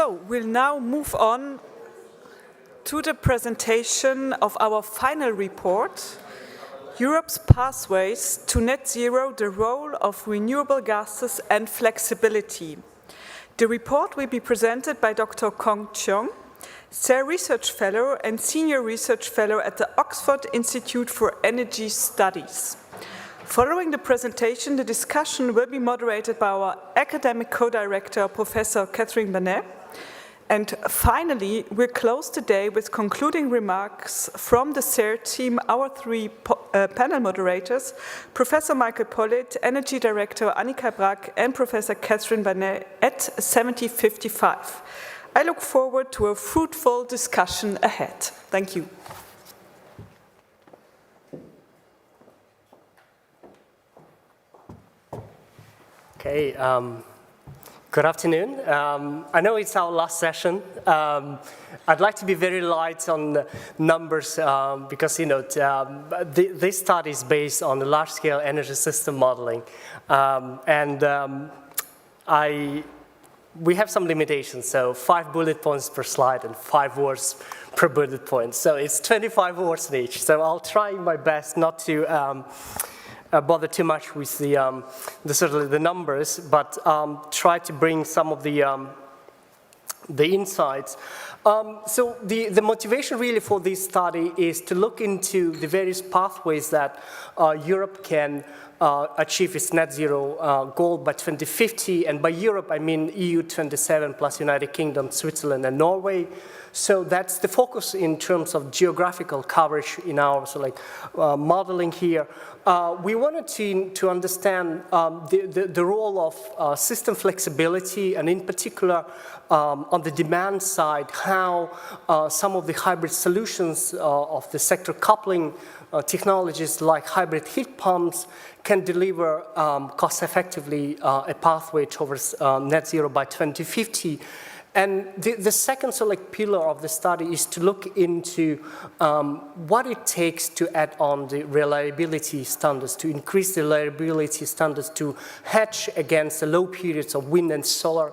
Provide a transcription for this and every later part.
So we'll now move on to the presentation of our final report, Europe's Pathways to Net Zero, the Role of Renewable Gases and Flexibility. The report will be presented by Dr. Chyong, CERRE Research Fellow and Senior Research Fellow at the Oxford Institute for Energy Studies. Following the presentation, the discussion will be moderated by our academic co-director, Professor Banet. And finally, we'll close the day with concluding remarks from the CERRE team, our three panel moderators, Professor Michael Pollitt, Energy Director Annika Brack, and Professor Banet at 70:55. I look forward to a fruitful discussion ahead. Thank you. Okay, good afternoon. I know it's our last session. I'd like to be very light on the numbers because, you know, this study is based on the large-scale energy system modeling. We have some limitations, so 5 bullet points per slide and 5 words per bullet point. So it's 25 words each. So I'll try my best not to bother too much with the numbers, but try to bring some of the insights. So the motivation really for this study is to look into the various pathways that Europe can achieve its net zero goal by 2050, and by Europe I mean EU 27 plus United Kingdom, Switzerland, and Norway. So that's the focus in terms of geographical coverage in our modeling here. We wanted to understand the role of system flexibility, and in particular on the demand side, how some of the hybrid solutions of the sector coupling technologies like hybrid heat pumps can deliver cost-effectively a pathway towards net zero by 2050. And the second pillar of the study is to look into what it takes to add on the reliability standards, to increase the reliability standards, to hedge against the low periods of wind and solar,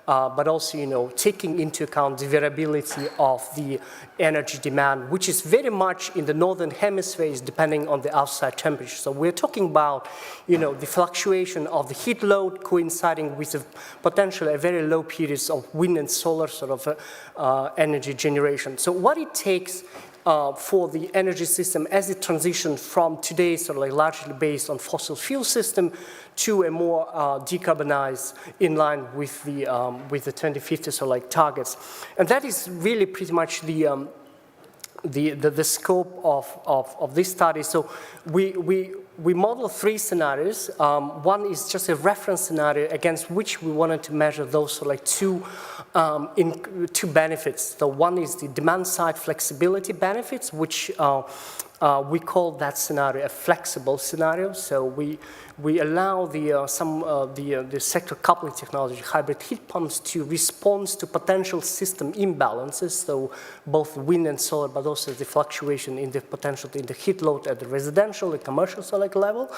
but also, you know, taking into account the variability of the energy demand, which is very much in the northern hemisphere, depending on the outside temperature. So we're talking about, you know, the fluctuation of the heat load coinciding with the potentially very low periods of wind and solar energy generation. So what it takes for the energy system as it transitions from today's largely based on fossil fuel system to a more decarbonized in line with the 2050 targets. And that is really pretty much the scope of this study. So we model 3 scenarios. One is just a reference scenario against which we wanted to measure those two benefits. So one is the demand side flexibility benefits, which we call that scenario a flexible scenario. So we allow the sector coupling technology, hybrid heat pumps, to respond to potential system imbalances. So both wind and solar, but also the fluctuation in the potential in the heat load at the residential and commercial level.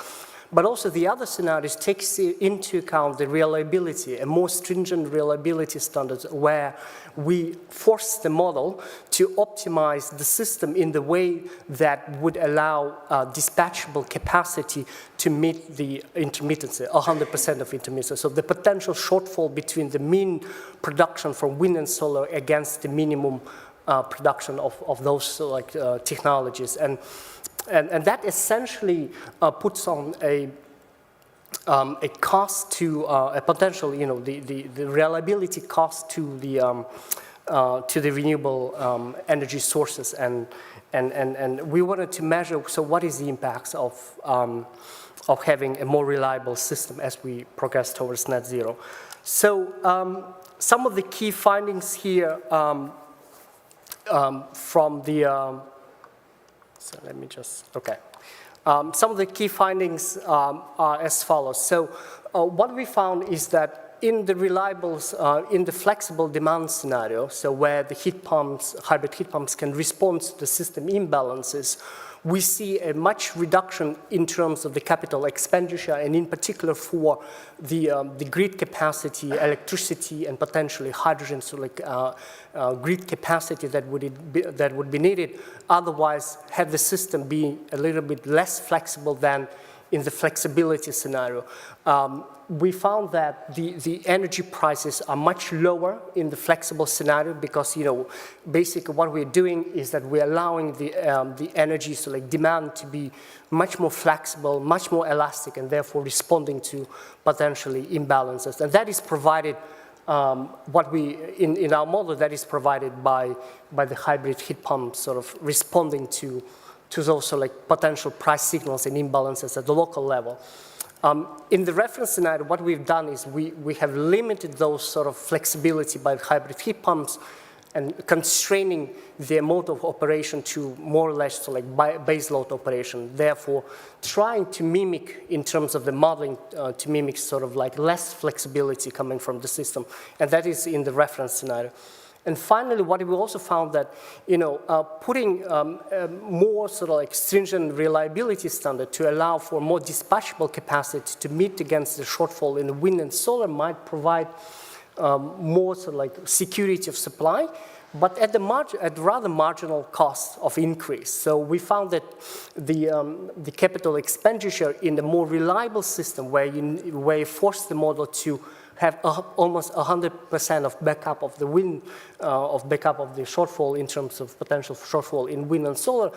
But also the other scenarios takes into account the reliability, a more stringent reliability standards where we force the model to optimize the system in the way that would allow dispatchable capacity to meet the intermittency, 100% of intermittency. So the potential shortfall between the mean production from wind and solar against the minimum production of those technologies. And that essentially puts on a cost to a potential, you know, the reliability cost to the renewable energy sources, and we wanted to measure. So what is the impacts of having a more reliable system as we progress towards net zero? So some of the key findings here from the so let me just, okay. Some of the key findings are as follows. So what we found is that in the reliables, in the flexible demand scenario, so where the heat pumps, hybrid heat pumps can respond to the system imbalances, we see a much reduction in terms of the capital expenditure, and in particular for the grid capacity, electricity, and potentially hydrogen, so like grid capacity that would be needed. Otherwise, had the system been a little bit less flexible than in the flexibility scenario. We found that the energy prices are much lower in the flexible scenario because, basically what we're doing is that we're allowing the energy, so like demand, to be much more flexible, much more elastic, and therefore responding to potentially imbalances. And that is provided, in our model, that is provided by the hybrid heat pump, sort of responding to those so like potential price signals and imbalances at the local level. In the reference scenario, what we've done is we have limited those sort of flexibility by hybrid heat pumps and constraining their mode of operation to more or less so like base load operation. Therefore, trying to mimic in terms of the modeling, to mimic sort of like less flexibility coming from the system. And that is in the reference scenario. And finally, what we also found that, putting more sort of like stringent reliability standard to allow for more dispatchable capacity to meet against the shortfall in the wind and solar might provide more sort of like security of supply, but at rather marginal cost of increase. So we found that the capital expenditure in the more reliable system, where you force the model to have almost 100% of backup of the wind, of backup of the shortfall in terms of potential shortfall in wind and solar,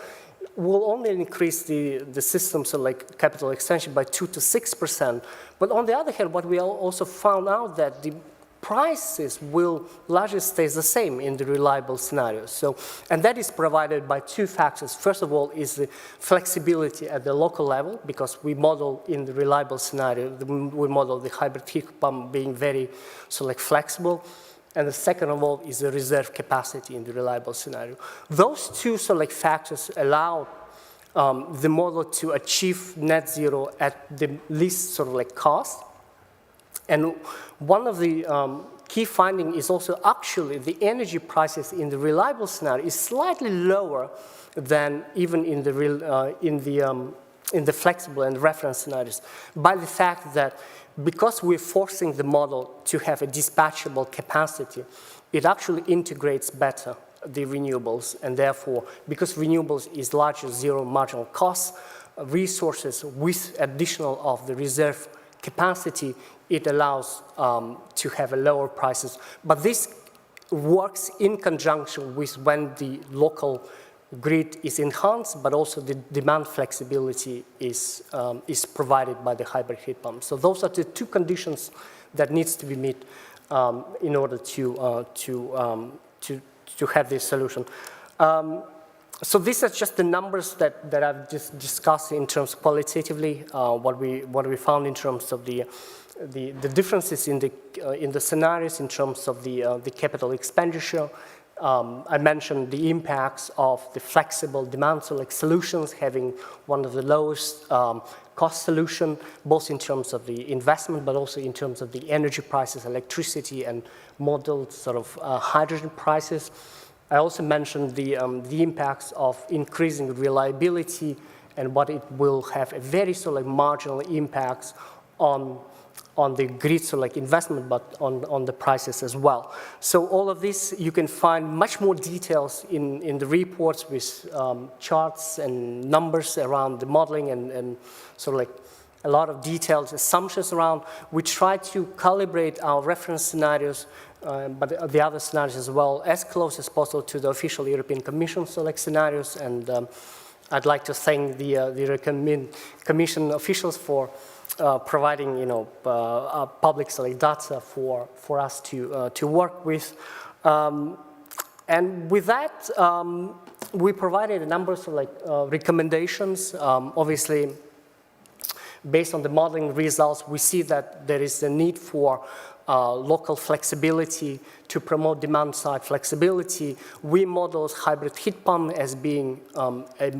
will only increase the system, so like capital extension, by 2 to 6%. But on the other hand, what we also found out that the prices will largely stay the same in the reliable scenario. So, and that is provided by two factors. First of all is the flexibility at the local level, because we model in the reliable scenario, we model the hybrid heat pump being very flexible. And the second of all is the reserve capacity in the reliable scenario. Those two factors allow the model to achieve net zero at the least cost. And one of the key findings is also actually the energy prices in the reliable scenario is slightly lower than even in the flexible and reference scenarios, by the fact that because we're forcing the model to have a dispatchable capacity, it actually integrates better the renewables, and therefore, because renewables is largely zero marginal cost resources with additional of the reserve capacity, it allows to have a lower prices. But this works in conjunction with when the local grid is enhanced, but also the demand flexibility is provided by the hybrid heat pump. So those are the two conditions that needs to be met in order to have this solution. So these are just the numbers that I've just discussed in terms qualitatively, what we found in terms of the differences in the scenarios in terms of the capital expenditure. I mentioned the impacts of the flexible demand solutions having one of the lowest cost solution, both in terms of the investment, but also in terms of the energy prices, electricity, and modeled hydrogen prices. I also mentioned the impacts of increasing reliability and what it will have a very marginal impacts on the grid, investment, but on the prices as well. So all of this, you can find much more details in the reports with charts and numbers around the modeling and a lot of detailed assumptions around. We try to calibrate our reference scenarios, but the other scenarios as well, as close as possible to the official European Commission scenarios. And I'd like to thank the European Commission officials for providing, public data for us to work with. And with that, we provided a number of recommendations. Obviously, based on the modeling results, we see that there is a need for local flexibility to promote demand-side flexibility. We model hybrid heat pump as being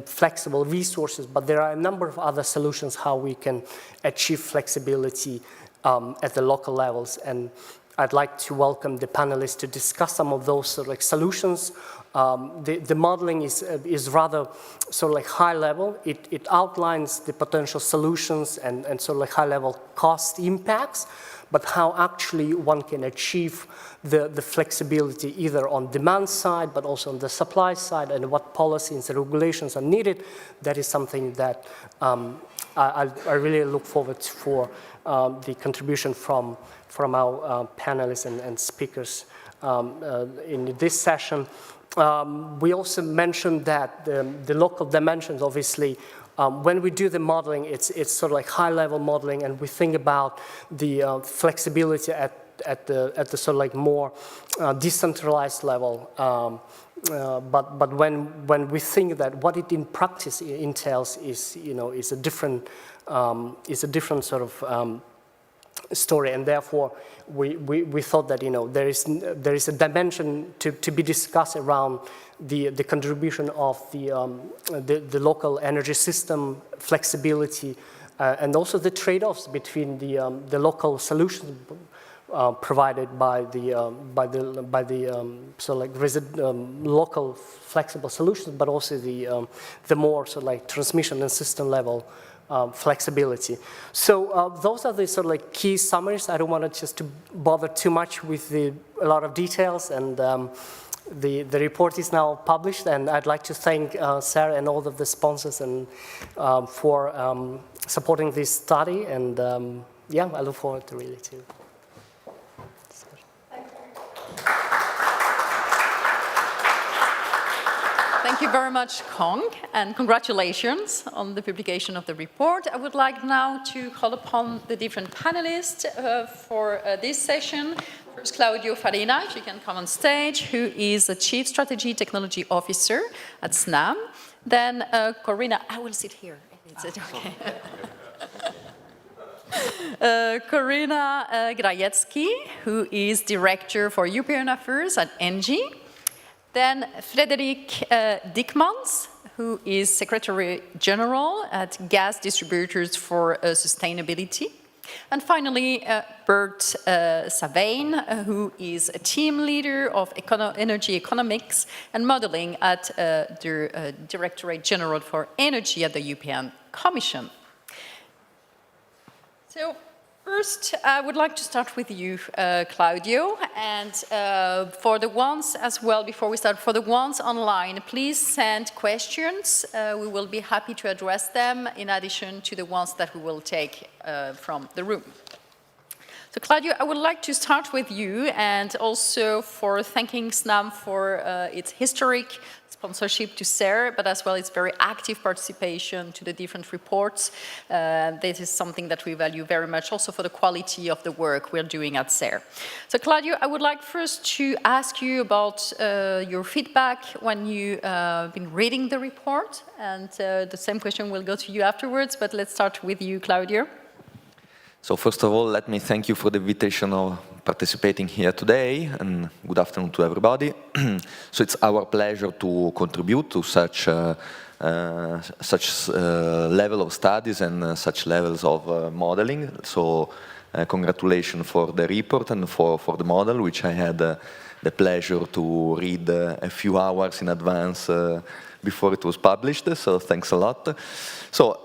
flexible resources, but there are a number of other solutions how we can achieve flexibility at the local levels. And I'd like to welcome the panelists to discuss some of those solutions. The modeling is rather sort of like high level. It outlines the potential solutions and sort of like high level cost impacts, but how actually one can achieve the flexibility either on demand side, but also on the supply side, and what policies and regulations are needed. That is something that I really look forward for the contribution from our panelists and speakers in this session. We also mentioned that the local dimensions, obviously, when we do the modeling, it's sort of like high-level modeling, and we think about the flexibility at the sort of like more decentralized level. But when we think that what it in practice entails is a different sort of story, and therefore we thought that there is a dimension to be discussed around the contribution of the local energy system flexibility, and also the trade-offs between the local solutions provided by the so like local flexible solutions, but also the more so like transmission and system level flexibility. So those are the sort of like key summaries. I don't want to bother too much with a lot of details, and the report is now published, and I'd like to thank CERRE and all of the sponsors and for supporting this study, and yeah, I look forward to really to. Thank you very much, Chyong, and congratulations on the publication of the report. I would like now to call upon the different panelists for this session. First, Claudio Farina, if you can come on stage, who is the Chief Strategy Technology Officer at Snam. Then Corinna, I will sit here. Is it okay? Corinna Grajetzky, who is Director for European Affairs at Engie. Then Frédéric Dykmans, who is Secretary General at Gas Distributors for Sustainability. And finally, Bert Saveyn, who is a team leader of energy economics and modeling at the Directorate General for Energy at the European Commission. So, first, I would like to start with you, Claudio, and for the ones as well, before we start, for the ones online, please send questions. We will be happy to address them in addition to the ones that we will take from the room. So, Claudio, I would like to start with you, and also for thanking Snam for its historic sponsorship to CERRE, but as well its very active participation to the different reports. This is something that we value very much also for the quality of the work we're doing at CERRE. So Claudio, I would like first to ask you about your feedback when you've been reading the report, and the same question will go to you afterwards, but let's start with you, Claudio. So first of all, let me thank you for the invitation of participating here today, and good afternoon to everybody. So it's our pleasure to contribute to such level of studies and such levels of modeling. So congratulations for the report and for the model, which I had the pleasure to read a few hours in advance before it was published. So thanks a lot. So.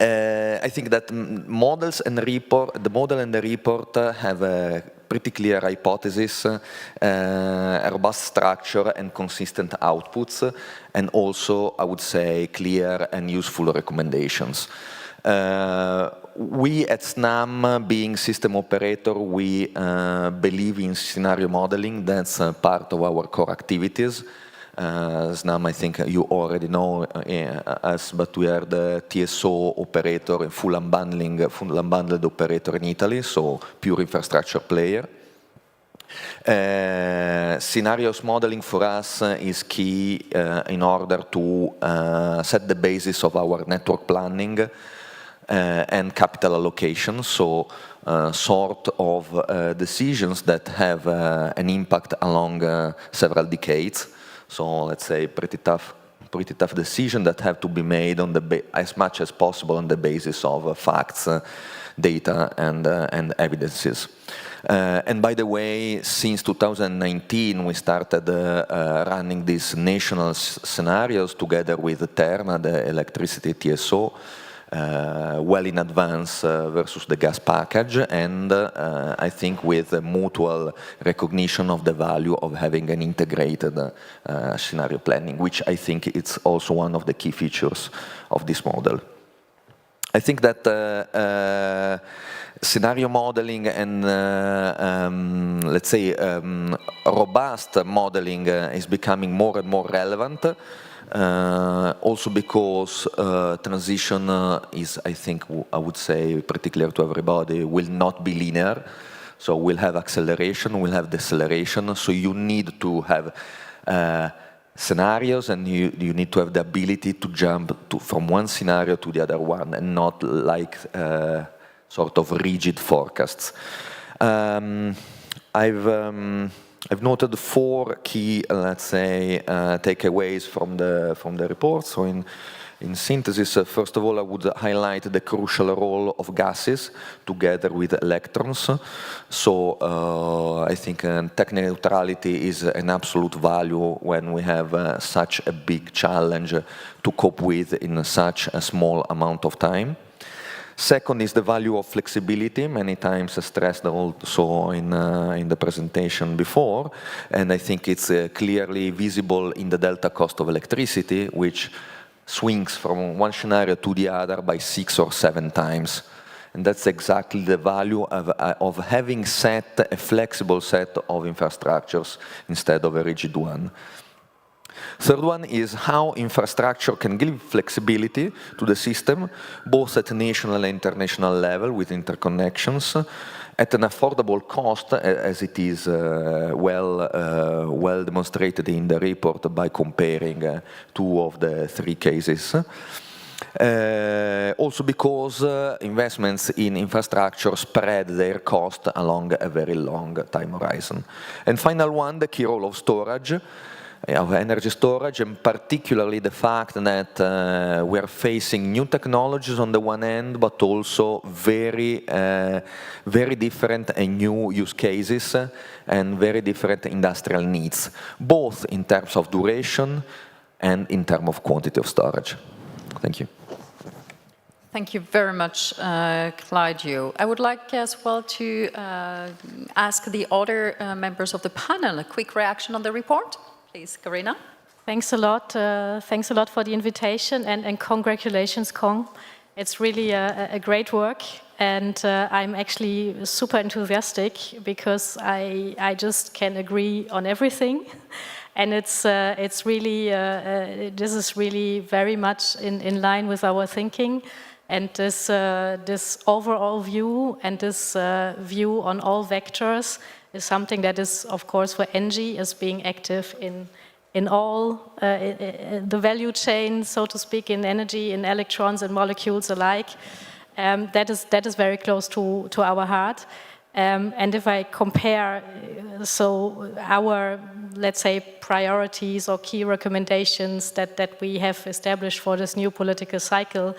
I think that the model and the report have a pretty clear hypothesis, a robust structure and consistent outputs, and also, I would say, clear and useful recommendations. We at Snam, being system operator, we believe in scenario modeling. That's part of our core activities. Snam, I think you already know us, but we are the TSO operator, full unbundled operator in Italy, so pure infrastructure player. Scenarios modeling for us is key in order to set the basis of our network planning and capital allocation, so sort of decisions that have an impact along several decades. So let's say pretty tough decisions that have to be made on as much as possible on the basis of facts, data, and evidences. And by the way, since 2019, we started running these national scenarios together with Terna, the electricity TSO, well in advance versus the gas package, and I think with a mutual recognition of the value of having an integrated scenario planning, which I think it's also one of the key features of this model. I think that scenario modeling and, let's say, robust modeling is becoming more and more relevant. Also because transition is, I think, I would say, pretty clear to everybody, will not be linear. So we'll have acceleration, we'll have deceleration. So you need to have scenarios, and you need to have the ability to jump from one scenario to the other one, and not like sort of rigid forecasts. I've noted 4 key, let's say, takeaways from the report. So in synthesis, first of all, I would highlight the crucial role of gases together with electrons. So I think technical neutrality is an absolute value when we have such a big challenge to cope with in such a small amount of time. Second is the value of flexibility, many times stressed also in the presentation before, and I think it's clearly visible in the delta cost of electricity, which swings from one scenario to the other by 6 or 7 times. And that's exactly the value of having set a flexible set of infrastructures instead of a rigid one. Third one is how infrastructure can give flexibility to the system, both at national and international level with interconnections, at an affordable cost, as it is well demonstrated in the report by comparing 2 of the 3 cases. Also because investments in infrastructure spread their cost along a very long time horizon. And final one, the key role of storage, of energy storage, and particularly the fact that we are facing new technologies on the one end, but also very different and new use cases and very different industrial needs, both in terms of duration and in terms of quantity of storage. Thank you. Thank you very much, Claudio. I would like as well to ask the other members of the panel a quick reaction on the report. Please, Corinna. Thanks a lot. Thanks a lot for the invitation, and congratulations, Kong. It's really a great work, and I'm actually super enthusiastic because I just can agree on everything, and it's really this is really very much in line with our thinking, and this overall view and this view on all vectors is something that is, of course, for Engie as being active in all the value chain, so to speak, in energy, in electrons and molecules alike. That is very close to our heart. And if I compare, so our, let's say, priorities or key recommendations that we have established for this new political cycle,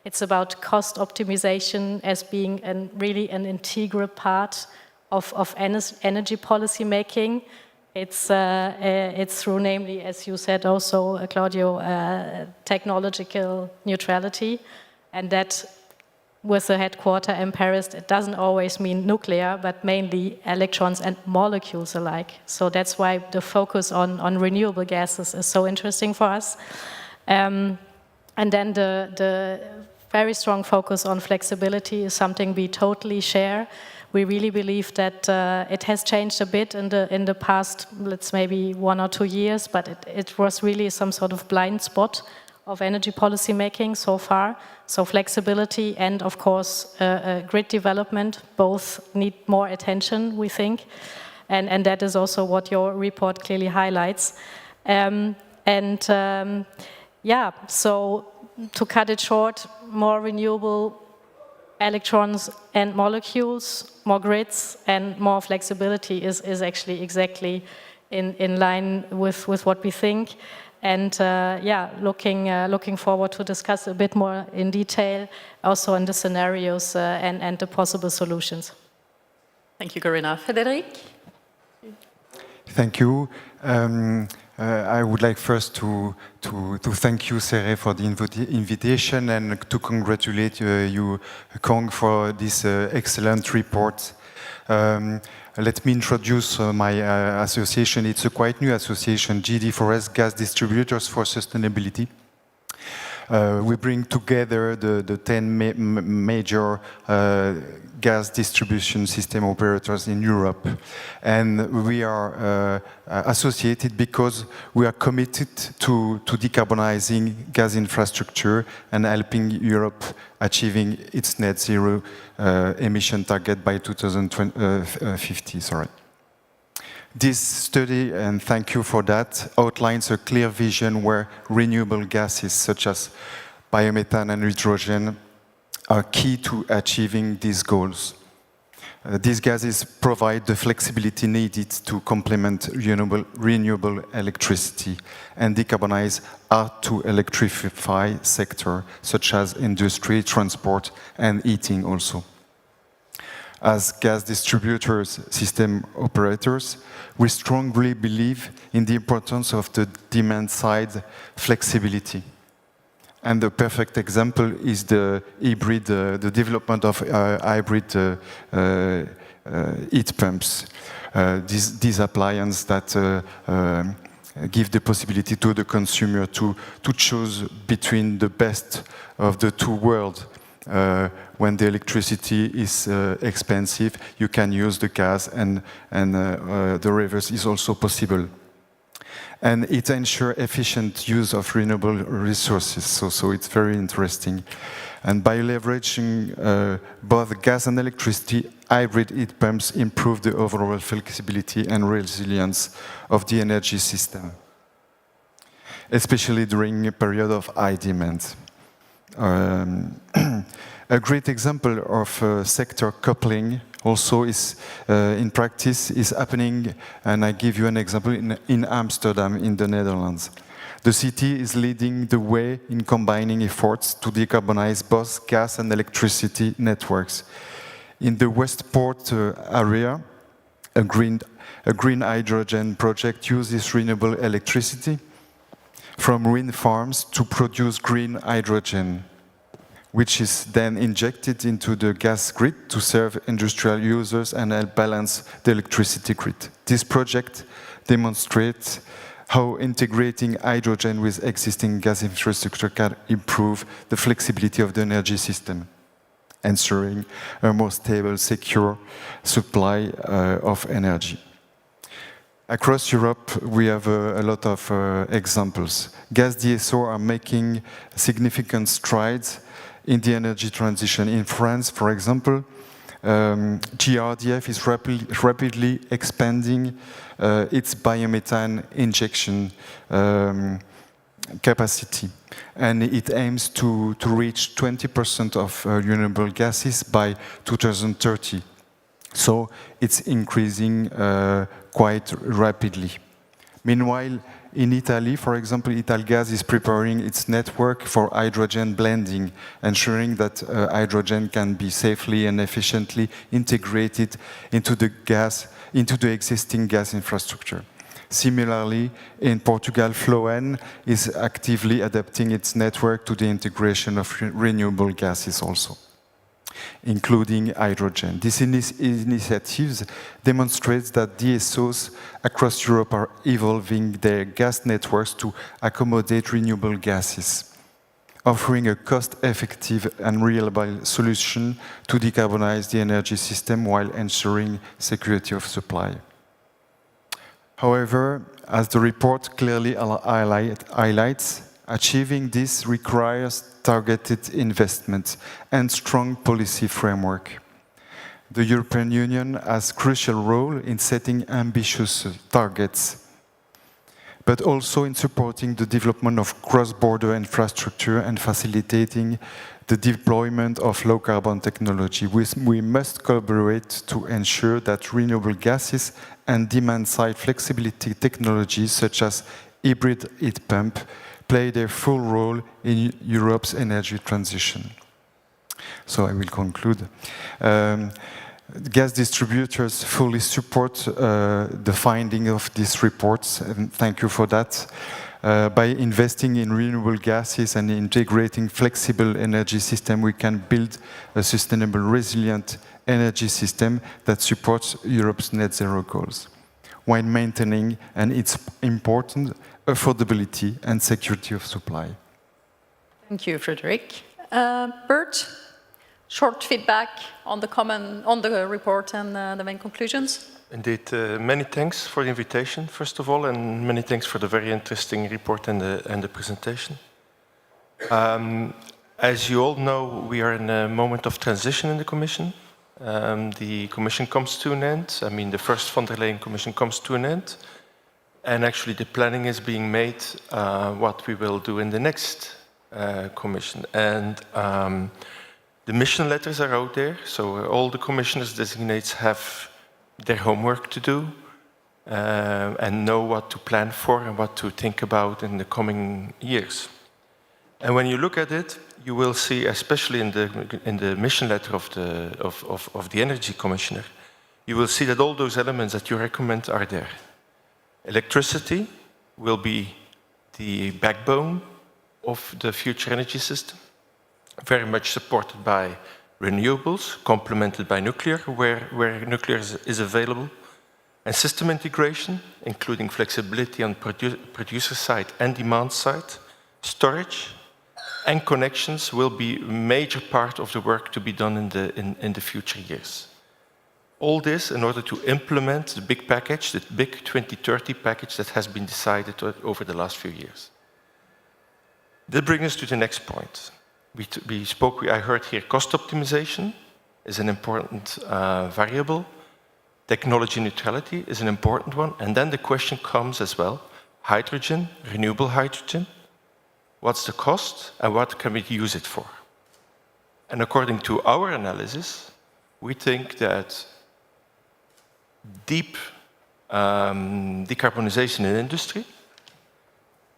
it's about cost optimization as being really an integral part of energy policy making. It's through, namely, as you said also, Claudio, technological neutrality, and that with the headquarter in Paris, it doesn't always mean nuclear, but mainly electrons and molecules alike. So that's why the focus on renewable gases is so interesting for us. And then the very strong focus on flexibility is something we totally share. We really believe that it has changed a bit in the past, let's maybe 1 or 2 years, but it was really some sort of blind spot of energy policy making so far. So flexibility and, of course, grid development both need more attention, we think, and that is also what your report clearly highlights. Yeah, so to cut it short, more renewable electrons and molecules, more grids, and more flexibility is actually exactly in line with what we think. And yeah, looking forward to discuss a bit more in detail, also in the scenarios and the possible solutions. Thank you, Corinna. Frédéric? Thank you. I would like first to thank you, CERRE, for the invitation and to congratulate you, Chyong, for this excellent report. Let me introduce my association. It's a quite new association, GD4S, Gas Distributors for Sustainability. We bring together the 10 major gas distribution system operators in Europe. And we are associated because we are committed to decarbonizing gas infrastructure and helping Europe achieving its net zero emission target by 2050. This study, and thank you for that, outlines a clear vision where renewable gases such as biomethane and hydrogen are key to achieving these goals. These gases provide the flexibility needed to complement renewable electricity and decarbonize hard-to-electrify sectors such as industry, transport, and heating also. As gas distributors, system operators, we strongly believe in the importance of the demand-side flexibility. And the perfect example is the hybrid, the development of hybrid heat pumps. These appliances that give the possibility to the consumer to choose between the best of the two worlds. When the electricity is expensive, you can use the gas, and the reverse is also possible. And it ensures efficient use of renewable resources, so it's very interesting. And by leveraging both gas and electricity, hybrid heat pumps improve the overall flexibility and resilience of the energy system, especially during a period of high demand. A great example of sector coupling also is, in practice, is happening, and I give you an example, in Amsterdam, in the Netherlands. The city is leading the way in combining efforts to decarbonize both gas and electricity networks. In the Westport area, a green hydrogen project uses renewable electricity from wind farms to produce green hydrogen, which is then injected into the gas grid to serve industrial users and help balance the electricity grid. This project demonstrates how integrating hydrogen with existing gas infrastructure can improve the flexibility of the energy system, ensuring a more stable, secure supply of energy. Across Europe, we have a lot of examples. Gas DSO are making significant strides in the energy transition. In France, for example, GRDF is rapidly expanding its biomethane injection capacity, and it aims to reach 20% of renewable gases by 2030. So it's increasing quite rapidly. Meanwhile, in Italy, for example, Italgas is preparing its network for hydrogen blending, ensuring that hydrogen can be safely and efficiently integrated into the existing gas infrastructure. Similarly, in Portugal, Floen is actively adapting its network to the integration of renewable gases also, including hydrogen. These initiatives demonstrate that DSOs across Europe are evolving their gas networks to accommodate renewable gases, offering a cost-effective and reliable solution to decarbonize the energy system while ensuring security of supply. However, as the report clearly highlights, achieving this requires targeted investment and strong policy framework. The European Union has a crucial role in setting ambitious targets, but also in supporting the development of cross-border infrastructure and facilitating the deployment of low-carbon technology. We must collaborate to ensure that renewable gases and demand-side flexibility technologies such as hybrid heat pump play their full role in Europe's energy transition. So I will conclude. gas distributors fully support the finding of these reports, and thank you for that. By investing in renewable gases and integrating flexible energy system, we can build a sustainable, resilient energy system that supports Europe's net zero goals, while maintaining, and it's important, affordability and security of supply. Thank you, Frédéric. Bert, short feedback on the report and the main conclusions. Indeed, many thanks for the invitation, first of all, and many thanks for the very interesting report and the presentation. As you all know, we are in a moment of transition in the Commission. The Commission comes to an end. I mean, the first von der Leyen Commission comes to an end. And actually, the planning is being made what we will do in the next Commission. And the mission letters are out there, so all the commissioners designates have their homework to do and know what to plan for and what to think about in the coming years. And when you look at it, you will see, especially in the mission letter of the Energy Commissioner, you will see that all those elements that you recommend are there. Electricity will be the backbone of the future energy system, very much supported by renewables, complemented by nuclear, where nuclear is available, and system integration, including flexibility on producer side and demand side, storage, and connections will be a major part of the work to be done in the future years. All this in order to implement the big package, the big 2030 package that has been decided over the last few years. That brings us to the next point. I heard here cost optimization is an important variable. Technology neutrality is an important one. And then the question comes as well, hydrogen, renewable hydrogen. What's the cost and what can we use it for? And according to our analysis, we think that deep decarbonization in industry,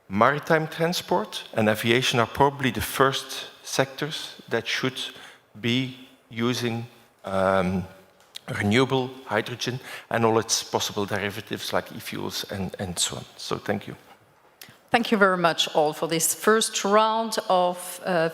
maritime transport and aviation are probably the first sectors that should be using renewable hydrogen and all its possible derivatives like e-fuels and so on. So thank you. Thank you very much all for this first round of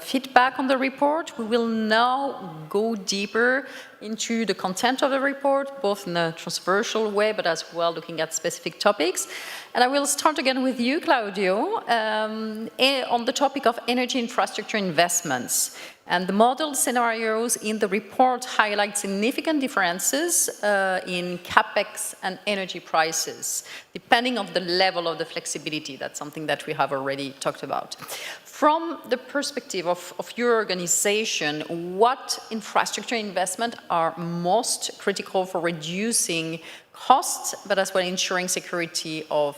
feedback on the report. We will now go deeper into the content of the report, both in a transversal way, but as well looking at specific topics. And I will start again with you, Claudio, on the topic of energy infrastructure investments. And the model scenarios in the report highlight significant differences in capex and energy prices, depending on the level of the flexibility. That's something that we have already talked about. From the perspective of your organization, what infrastructure investment are most critical for reducing costs, but as well ensuring security of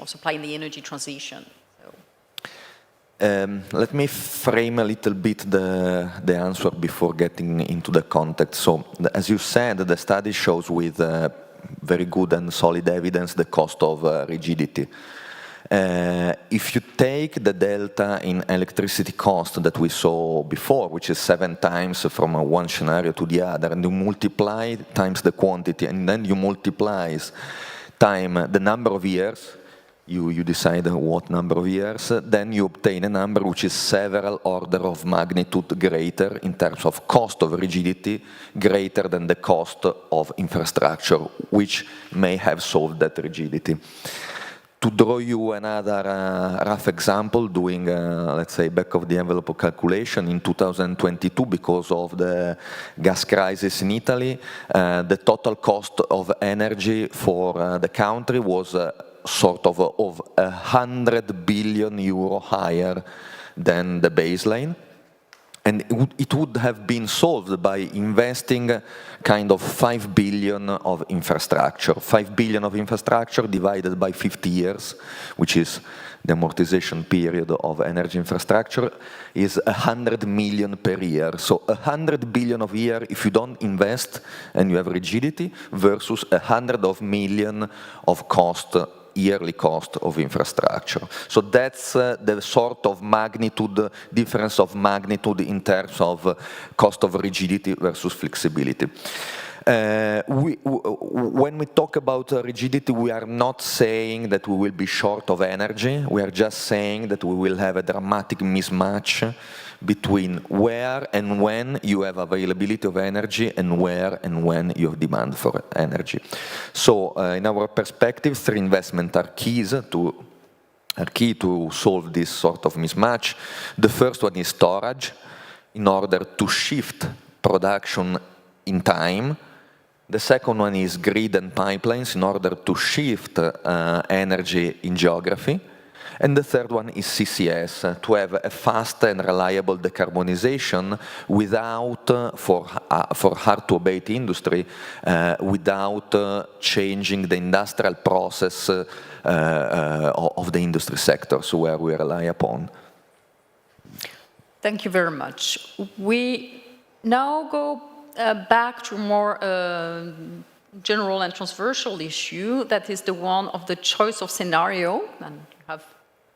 supply in the energy transition? Let me frame a little bit the answer before getting into the context. So, as you said, the study shows with very good and solid evidence the cost of rigidity. If you take the delta in electricity cost that we saw before, which is 7 times from one scenario to the other, and you multiply times the quantity, and then you multiply time the number of years, you decide what number of years, then you obtain a number which is several order of magnitude greater in terms of cost of rigidity, greater than the cost of infrastructure, which may have solved that rigidity. To draw you another rough example, doing, let's say, back-of-the-envelope calculation, in 2022, because of the gas crisis in Italy, the total cost of energy for the country was sort of 100 billion euro higher than the baseline. And it would have been solved by investing kind of 5 billion of infrastructure. 5 billion of infrastructure divided by 50 years, which is the amortization period of energy infrastructure, is 100 million per year. So 100 billion of year if you don't invest and you have rigidity versus 100 million of cost yearly cost of infrastructure. So that's the sort of magnitude, difference of magnitude in terms of cost of rigidity versus flexibility. When we talk about rigidity, we are not saying that we will be short of energy. We are just saying that we will have a dramatic mismatch between where and when you have availability of energy and where and when you have demand for energy. So in our perspective, 3 investments are key to solve this sort of mismatch. The first one is storage, in order to shift production in time. The second one is grid and pipelines, in order to shift energy in geography. And the third one is CCS, to have a fast and reliable decarbonization without, for hard-to-abate industry, without changing the industrial process of the industry sectors where we rely upon. Thank you very much. We now go back to a more general and transversal issue, that is the one of the choice of scenario. And you have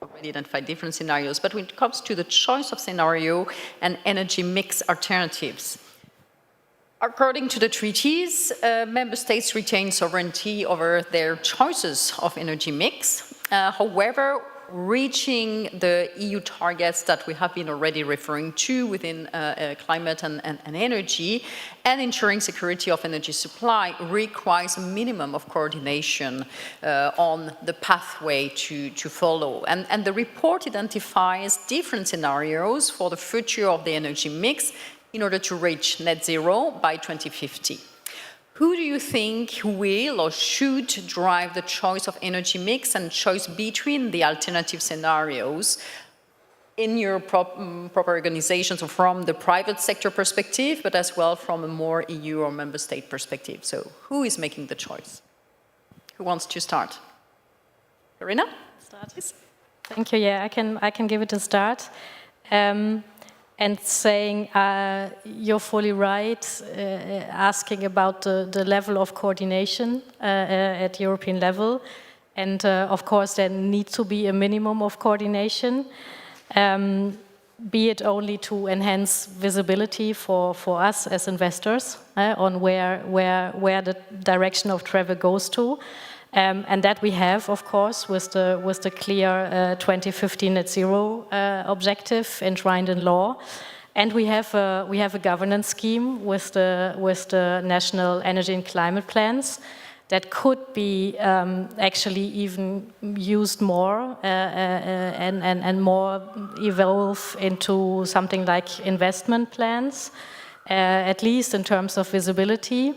already identified different scenarios, but when it comes to the choice of scenario and energy mix alternatives, according to the treaties, member states retain sovereignty over their choices of energy mix. However, reaching the EU targets that we have been already referring to within climate and energy, and ensuring security of energy supply requires a minimum of coordination on the pathway to follow. And the report identifies different scenarios for the future of the energy mix in order to reach net zero by 2050. Who do you think will or should drive the choice of energy mix and choice between the alternative scenarios in your proper organizations, or from the private sector perspective, but as well from a more EU or member state perspective? So who is making the choice? Who wants to start? Corinna? Start. Thank you. Yeah, I can give it a start. And saying, you're fully right, asking about the level of coordination at European level. And of course, there needs to be a minimum of coordination, be it only to enhance visibility for us as investors on where the direction of travel goes to. And that we have, of course, with the clear 2050 net zero objective enshrined in law, and we have a governance scheme with the national energy and climate plans that could be actually even used more and more evolve into something like investment plans, at least in terms of visibility.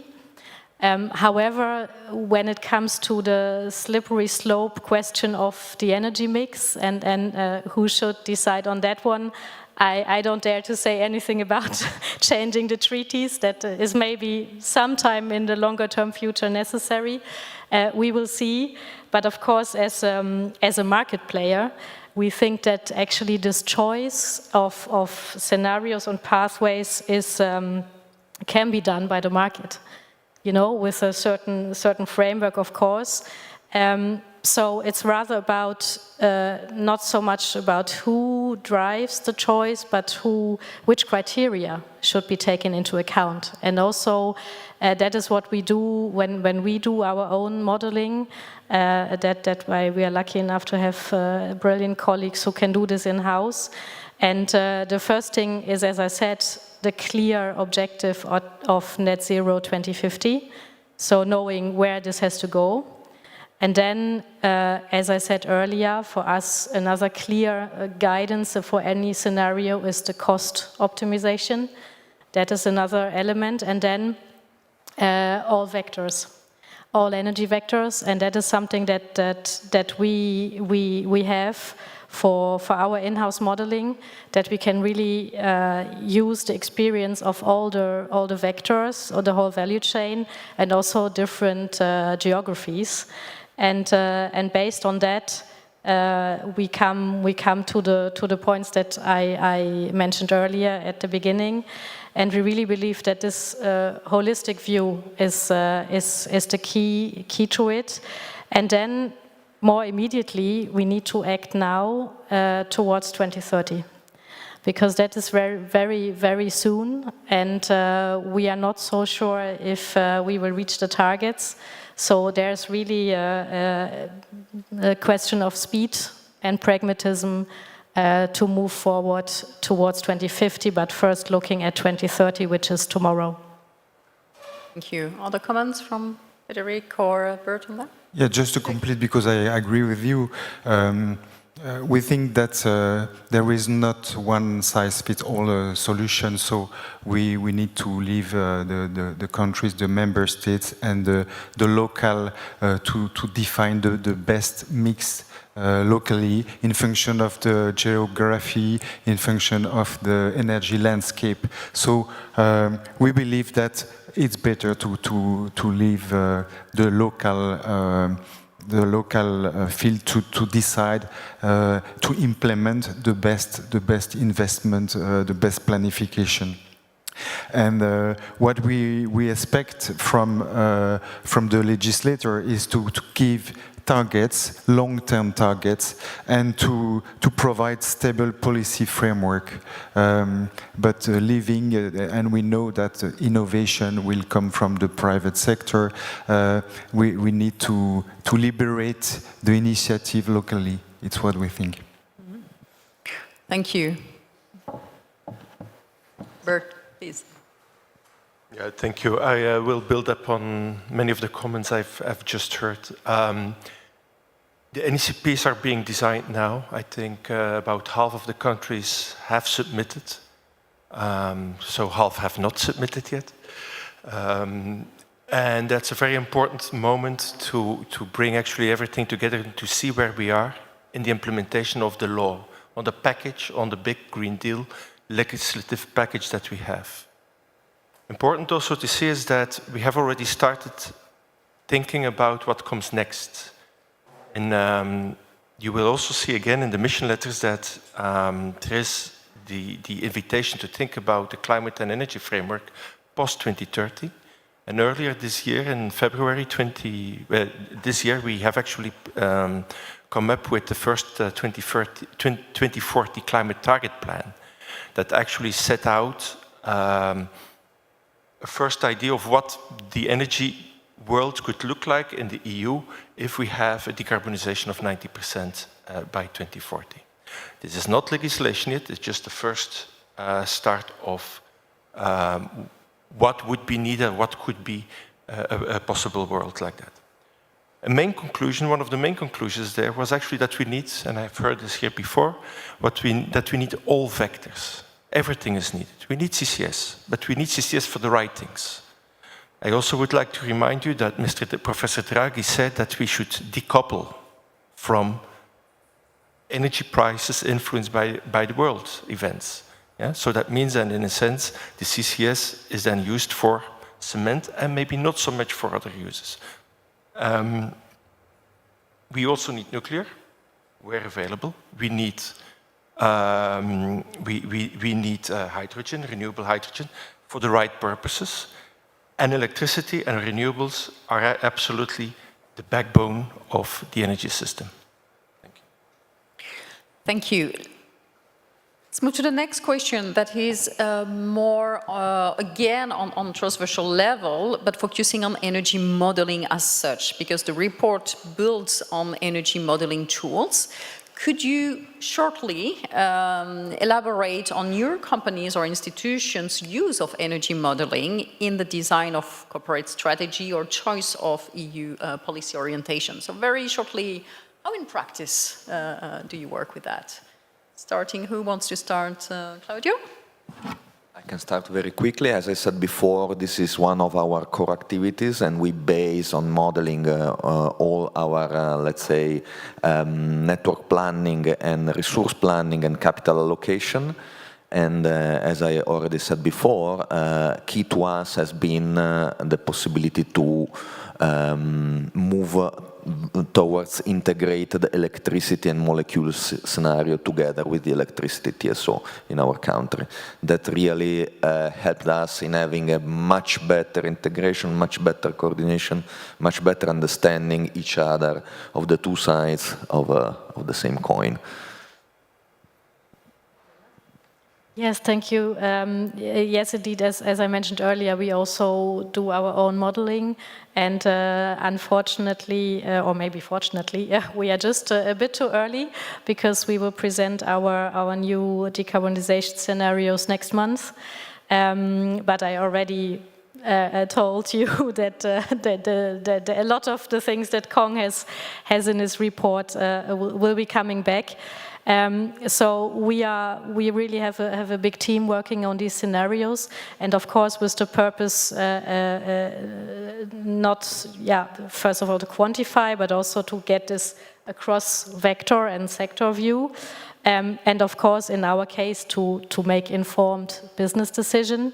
However, when it comes to the slippery slope question of the energy mix and who should decide on that one, I don't dare to say anything about changing the treaties. That is maybe sometime in the longer term future necessary. We will see. But of course, as a market player, we think that actually this choice of scenarios and pathways is can be done by the market. You know, with a certain framework, of course. So it's rather about not so much about who drives the choice, but which criteria should be taken into account. And also, that is what we do when we do our own modeling. That why we are lucky enough to have brilliant colleagues who can do this in-house. And the first thing is, as I said, the clear objective of net zero 2050, so knowing where this has to go. And then, as I said earlier, for us, another clear guidance for any scenario is the cost optimization. That is another element. And then all vectors, all energy vectors, and that is something that we have for our in-house modeling, that we can really use the experience of all the vectors or the whole value chain, and also different geographies, and based on that, we come to the points that I mentioned earlier at the beginning, and we really believe that this holistic view is the key to it, and then more immediately, we need to act now towards 2030. Because that is very, very, very soon, and we are not so sure if we will reach the targets. So there's really a question of speed and pragmatism to move forward towards 2050, but first looking at 2030, which is tomorrow. Thank you. Other comments from Frédéric or Bert on that? Yeah, just to complete, because I agree with you. We think that there is not one size fits all solution, so we need to leave the countries, the member states, and the local to define the best mix locally in function of the geography, in function of the energy landscape. So we believe that it's better to leave the local field to decide to implement the best investment, the best planification. And what we expect from the legislator is to give targets, long-term targets, and to provide stable policy framework. But living, and we know that innovation will come from the private sector, we need to liberate the initiative locally. It's what we think. Thank you. Bert, please. Yeah, thank you. I will build up on many of the comments I've just heard. The NECPs are being designed now. I think about half of the countries have submitted, so half have not submitted yet. And that's a very important moment to bring actually everything together and to see where we are in the implementation of the law, on the package, on the big Green Deal legislative package that we have. Important also to see is that we have already started thinking about what comes next. And you will also see again in the mission letters that there is the invitation to think about the climate and energy framework post-2030. And earlier this year, in February this year, we have actually come up with the first 2040 climate target plan that actually set out a first idea of what the energy world could look like in the EU if we have a decarbonization of 90% by 2040. This is not legislation yet, it's just the first start of what would be needed, what could be a possible world like that. A main conclusion, one of the main conclusions there was actually that we need, and I've heard this here before, that we need all vectors. Everything is needed. We need CCS, but we need CCS for the right things. I also would like to remind you that Professor Draghi said that we should decouple from energy prices influenced by the world events. Yeah? So that means that in a sense, the CCS is then used for cement and maybe not so much for other uses. We also need nuclear, where available. We need hydrogen, renewable hydrogen, for the right purposes. And electricity and renewables are absolutely the backbone of the energy system. Thank you. Thank you. Let's move to the next question that is more, again, on transversal level, but focusing on energy modeling as such, because the report builds on energy modeling tools. Could you shortly elaborate on your company's or institutions' use of energy modeling in the design of corporate strategy or choice of EU policy orientation? So very shortly, how in practice do you work with that? Starting, who wants to start? Claudio? I can start very quickly. As I said before, this is one of our core activities, and we base on modeling all our, let's say, network planning and resource planning and capital allocation. And as I already said before, key to us has been the possibility to move towards integrated electricity and molecules scenario together with the electricity TSO in our country. That really helped us in having a much better integration, much better coordination, much better understanding each other of the two sides of the same coin. Yes, thank you. Yes, indeed, as I mentioned earlier, we also do our own modeling, and unfortunately, or maybe fortunately, we are just a bit too early, because we will present our new decarbonization scenarios next month. But I already told you that a lot of the things that Kong has in his report will be coming back. So we really have a big team working on these scenarios, and of course with the purpose not, first of all to quantify, but also to get this across vector and sector view, and of course in our case to make informed business decisions.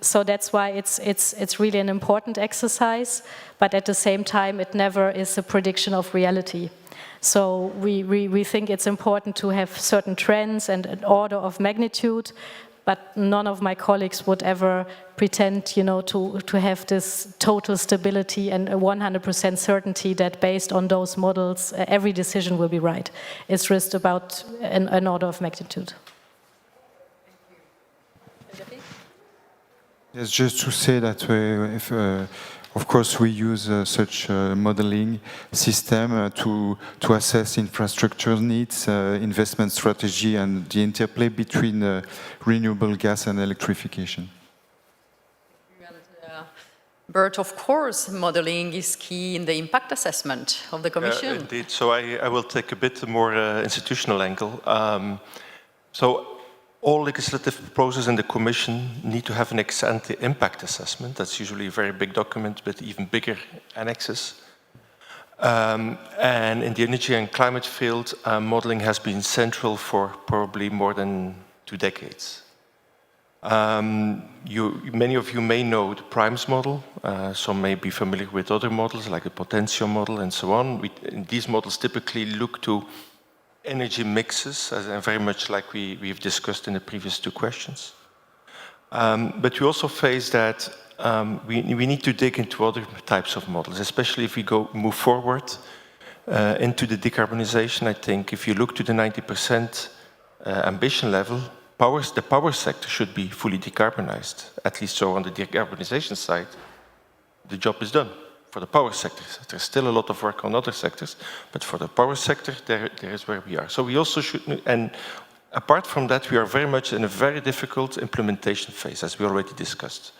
So that's why it's really an important exercise, but at the same time it never is a prediction of reality. So we think it's important to have certain trends and an order of magnitude, but none of my colleagues would ever pretend, you know, to have this total stability and a 100% certainty that based on those models, every decision will be right. It's just about an order of magnitude. Yes, just to say that if of course, we use such a modeling system to assess infrastructure needs, investment strategy, and the interplay between renewable gas and electrification. And, Bert, of course, modeling is key in the impact assessment of the Commission. Indeed, so I will take a bit more institutional angle. So all legislative processes in the Commission need to have an ex-ante impact assessment. That's usually a very big document with even bigger annexes. And in the energy and climate field, modeling has been central for probably more than 2 decades. Many of you may know the PRIMES model. Some may be familiar with other models like the potential model and so on. These models typically look to energy mixes, very much like we've discussed in the previous 2 questions. But we also face that we need to dig into other types of models, especially if we move forward into the decarbonization. I think if you look to the 90% ambition level, the power sector should be fully decarbonized. At least so on the decarbonization side, the job is done. For the power sector, there's still a lot of work on other sectors, but for the power sector, there is where we are. So we also should, and apart from that, we are very much in a very difficult implementation phase, as we already discussed.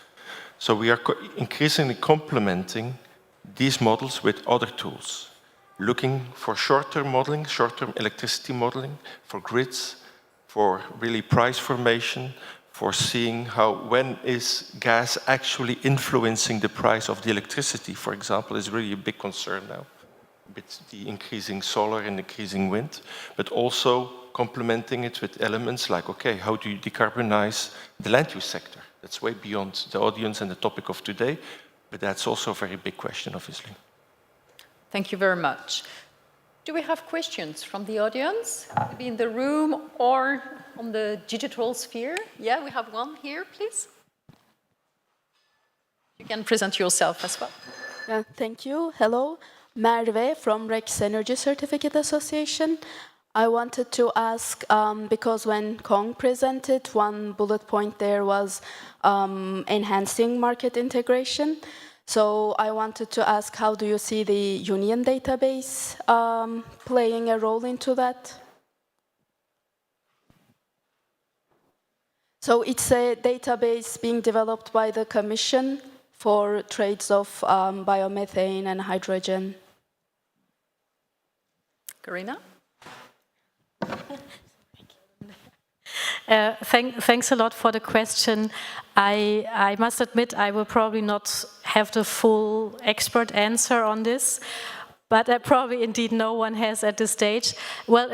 So we are increasingly complementing these models with other tools, looking for short-term modeling, short-term electricity modeling, for grids, for really price formation, for seeing when is gas actually influencing the price of the electricity, for example, is really a big concern now, with the increasing solar and increasing wind, but also complementing it with elements like, okay, how do you decarbonize the land use sector? That's way beyond the audience and the topic of today, but that's also a very big question, obviously. Thank you very much. Do we have questions from the audience, maybe in the room or on the digital sphere? Yeah, we have one here, please. You can present yourself as well. Thank you. Hello, Merve from Rex Energy Certificate Association. I wanted to ask, because when Kong presented, one bullet point there was enhancing market integration. So I wanted to ask, how do you see the union database playing a role into that? So it's a database being developed by the Commission for trades of biomethane and hydrogen. Corinna? Thanks a lot for the question. I must admit I will probably not have the full expert answer on this, but probably indeed no one has at this stage. Well,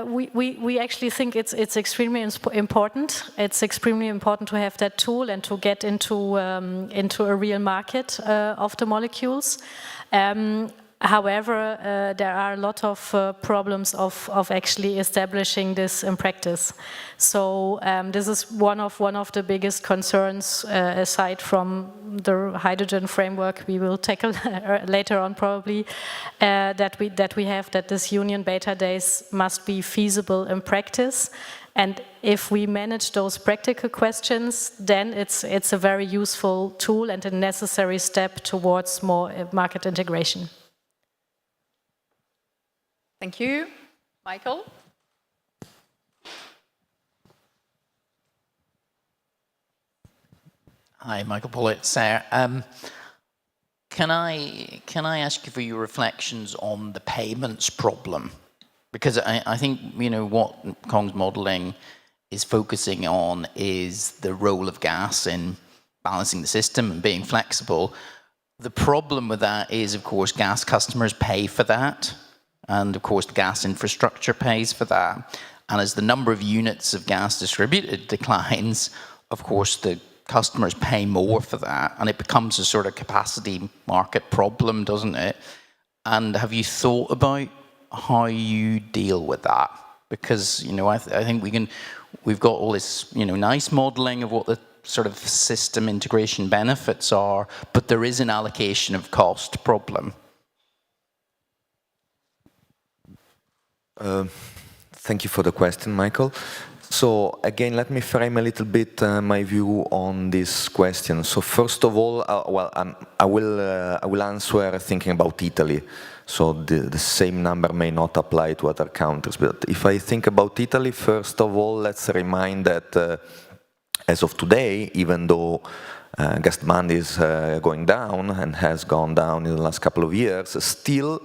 we actually think it's extremely important. It's extremely important to have that tool and to get into a real market of the molecules. However, there are a lot of problems of actually establishing this in practice. So this is one of the biggest concerns, aside from the hydrogen framework we will tackle later on probably, that we have, that this Union Beta Days must be feasible in practice. And if we manage those practical questions, then it's a very useful tool and a necessary step towards more market integration. Thank you. Michael? Hi, Michael Pollitt, CERRE. Can I ask you for your reflections on the payments problem? Because I think, you know, what Kong's modelling is focusing on is the role of gas in balancing the system and being flexible. The problem with that is, of course, gas customers pay for that. And of course, the gas infrastructure pays for that. And as the number of units of gas distributed declines, of course, the customers pay more for that. And it becomes a sort of capacity market problem, doesn't it? And have you thought about how you deal with that? Because, you know, I think we've got all this, you know, nice modeling of what the sort of system integration benefits are, but there is an allocation of cost problem. Thank you for the question, Michael. So again, let me frame a little bit my view on this question. So first of all, I will answer thinking about Italy. So the same number may not apply to other countries. But if I think about Italy, first of all, let's remind that as of today, even though gas demand is going down and has gone down in the last couple of years, still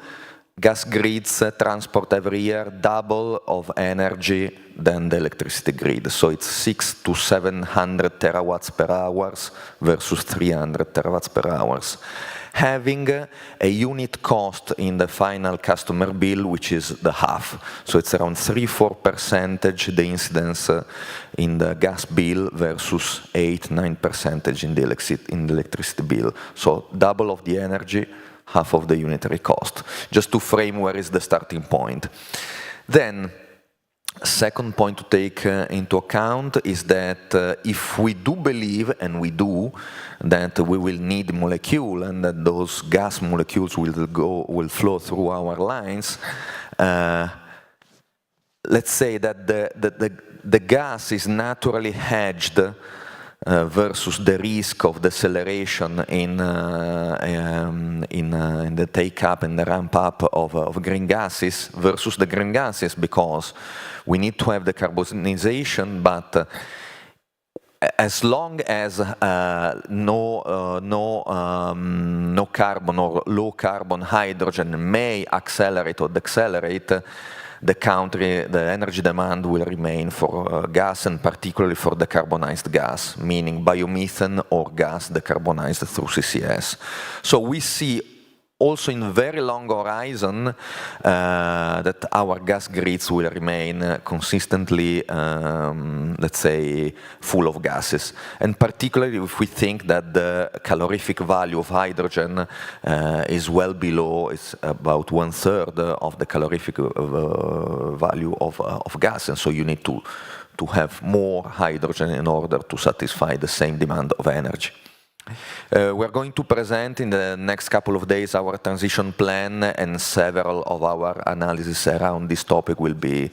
gas grids transport every year double of energy than the electricity grid. So it's 600 to 700 terawatts per hour versus 300 terawatts per hour. Having a unit cost in the final customer bill, which is the half. So it's around 3–4% the incidence in the gas bill versus 8–9% in the electricity bill. So double of the energy, half of the unitary cost, just to frame where is the starting point. Then, second point to take into account is that if we do believe, and we do, that we will need molecule and that those gas molecules will flow through our lines, let's say that the gas is naturally hedged versus the risk of deceleration in the take-up and the ramp-up of green gases versus the green gases, because we need to have decarbonization, but as long as no carbon or low carbon hydrogen may accelerate or decelerate, the energy demand will remain for gas, and particularly for decarbonized gas, meaning biomethane or gas decarbonized through CCS. So we see also in a very long horizon that our gas grids will remain consistently, let's say, full of gases. And particularly if we think that the calorific value of hydrogen is well below, it's about 1/3 of the calorific value of gas. And so you need to have more hydrogen in order to satisfy the same demand of energy. We're going to present in the next couple of days our transition plan, and several of our analysis around this topic will be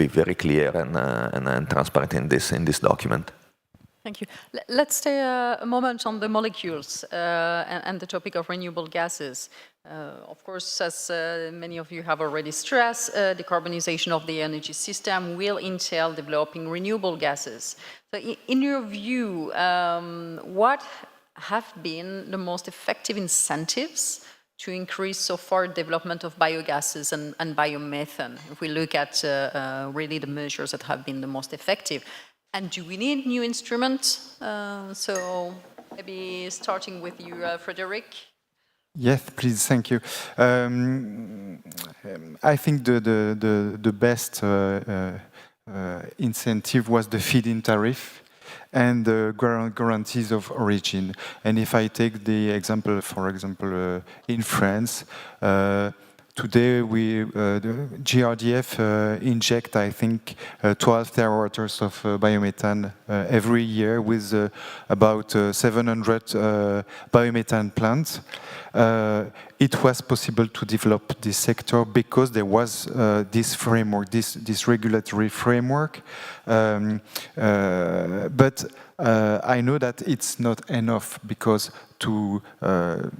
very clear and transparent in this document. Thank you. Let's stay a moment on the molecules and the topic of renewable gases. Of course, as many of you have already stressed, decarbonization of the energy system will entail developing renewable gases. So in your view, what have been the most effective incentives to increase so far development of biogases and biomethane, if we look at really the measures that have been the most effective? And do we need new instruments? So maybe starting with you, Frédéric. Yes, please, thank you. I think the best incentive was the feed-in tariff and the guarantees of origin. And if I take the example, for example, in France, today the GRDF inject, I think, 12 terawatt-hours of biomethane every year with about 700 biomethane plants. It was possible to develop this sector because there was this framework, this regulatory framework. But I know that it's not enough because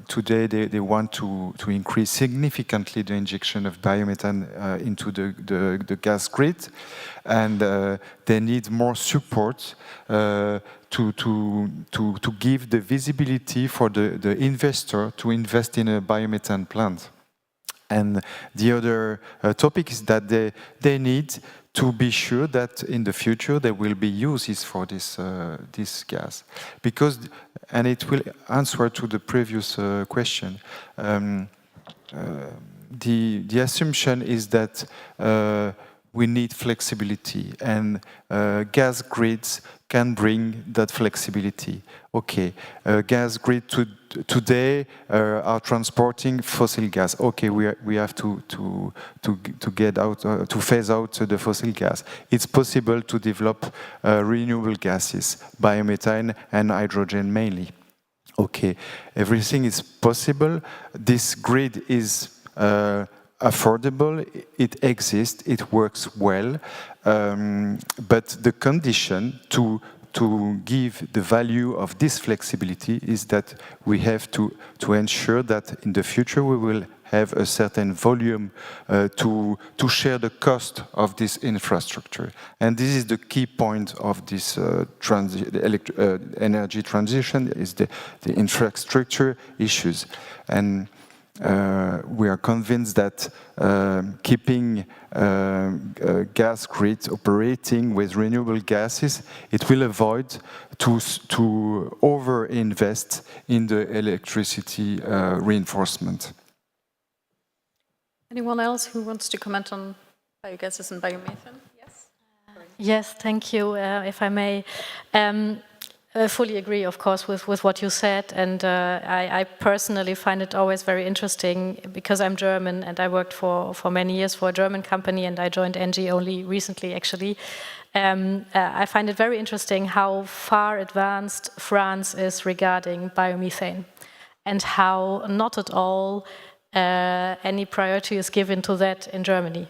today they want to increase significantly the injection of biomethane into the gas grid, and they need more support to give the visibility for the investor to invest in a biomethane plant. And the other topic is that they need to be sure that in the future there will be uses for this gas, because, and it will answer to the previous question. The assumption is that we need flexibility, and gas grids can bring that flexibility. Okay, gas grid today are transporting fossil gas. Okay, we have to get out to phase out the fossil gas. It's possible to develop renewable gases, biomethane and hydrogen mainly. Okay, everything is possible. This grid is affordable, it exists, it works well, but the condition to give the value of this flexibility is that we have to ensure that in the future we will have a certain volume to share the cost of this infrastructure. And this is the key point of this energy transition, is the infrastructure issues. And we are convinced that keeping gas grids operating with renewable gases, it will avoid to over-invest in the electricity reinforcement. Anyone else who wants to comment on biogases and biomethane? Yes? Yes, thank you, if I may. I fully agree, of course, with what you said, and I personally find it always very interesting because I'm German and I worked for many years for a German company, and I joined Engie only recently, actually. I find it very interesting how far advanced France is regarding biomethane, and how not at all any priority is given to that in Germany.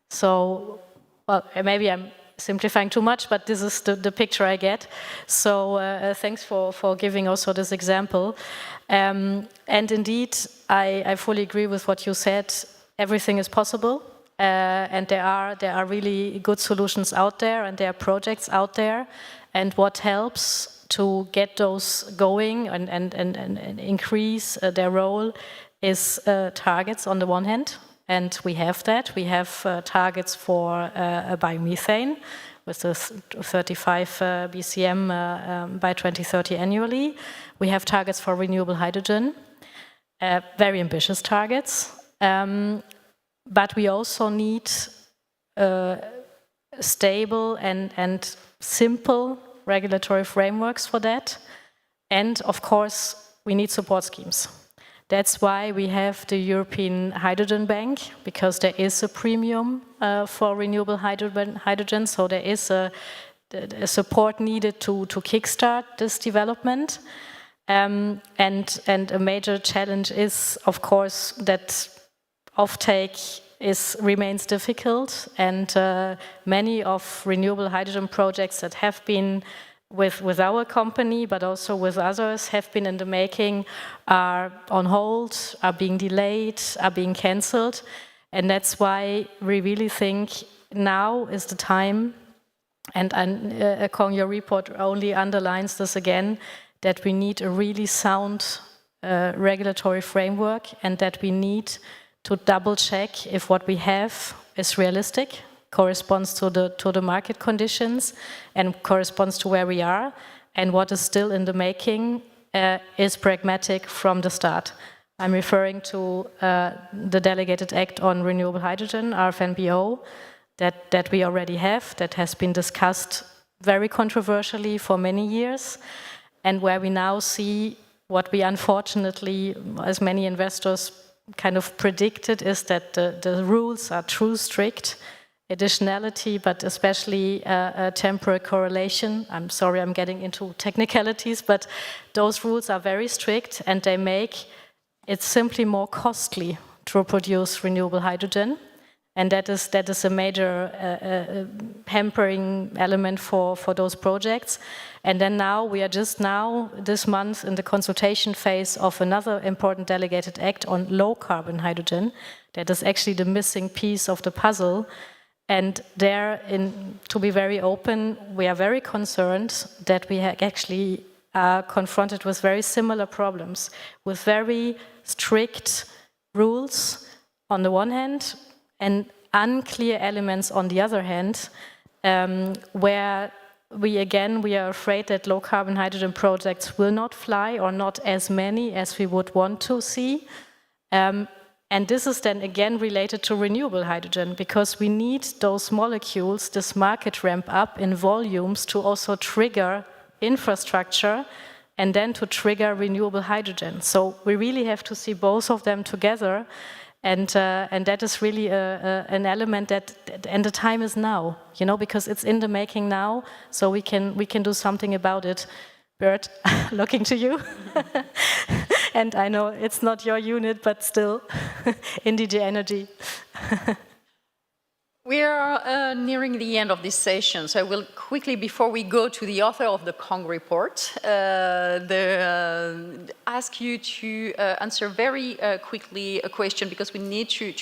So, well, maybe I'm simplifying too much, but this is the picture I get. So thanks for giving also this example. And indeed, I fully agree with what you said. Everything is possible, and there are really good solutions out there, and there are projects out there. And what helps to get those going and increase their role is targets on the one hand. And we have that. We have targets for biomethane with the 35 BCM by 2030 annually. We have targets for renewable hydrogen, very ambitious targets. But we also need stable and simple regulatory frameworks for that. And of course, we need support schemes. That's why we have the European Hydrogen Bank, because there is a premium for renewable hydrogen, so there is a support needed to kickstart this development. And a major challenge is, of course, that offtake remains difficult, and many of renewable hydrogen projects that have been with our company, but also with others, have been in the making, are on hold, are being delayed, are being cancelled. And that's why we really think now is the time, and Chyong, your report only underlines this again, that we need a really sound regulatory framework, and that we need to double check if what we have is realistic, corresponds to the market conditions, and corresponds to where we are, and what is still in the making is pragmatic from the start. I'm referring to the Delegated Act on Renewable Hydrogen, RFNBO, that we already have, that has been discussed very controversially for many years, and where we now see what we unfortunately, as many investors kind of predicted, is that the rules are too strict. Additionality, but especially temporal correlation. I'm sorry, I'm getting into technicalities, but those rules are very strict and they make it simply more costly to produce renewable hydrogen. And that is a major hampering element for those projects. And then now, we are just now, this month, in the consultation phase of another important delegated act on low carbon hydrogen. That is actually the missing piece of the puzzle. And there, to be very open, we are very concerned that we actually are confronted with very similar problems, with very strict rules on the one hand, and unclear elements on the other hand, where we are afraid that low carbon hydrogen projects will not fly, or not as many as we would want to see. And this is then again related to renewable hydrogen, because we need those molecules, this market ramp up in volumes, to also trigger infrastructure and then to trigger renewable hydrogen. So we really have to see both of them together, and that is really an element and the time is now, you know, because it's in the making now, so we can do something about it. Bert, looking to you. And I know it's not your unit, but still, DG Energy. We are nearing the end of this session, so I will quickly, before we go to the author of the Kong report, ask you to answer very quickly a question, because we need to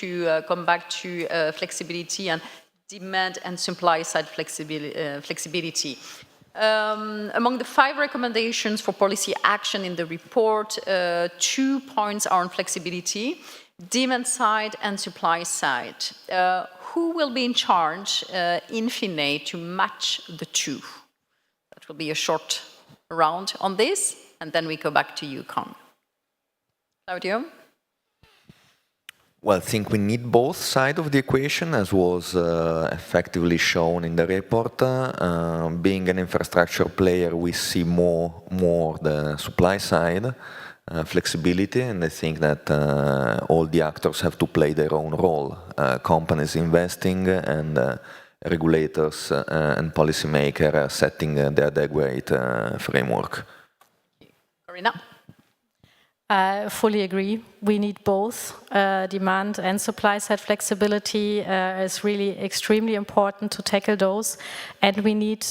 come back to flexibility and demand and supply side flexibility. Among the 5 recommendations for policy action in the report, 2 points are on flexibility, demand side and supply side. Who will be in charge, in fine, to match the 2? That will be a short round on this, and then we go back to you, Kong. Claudio? Well, I think we need both sides of the equation, as was effectively shown in the report. Being an infrastructure player, we see more the supply side, flexibility, and I think that all the actors have to play their own role. Companies investing and regulators and policymakers setting the adequate framework. Corinna? I fully agree. We need both. Demand and supply side flexibility is really extremely important to tackle those, and we need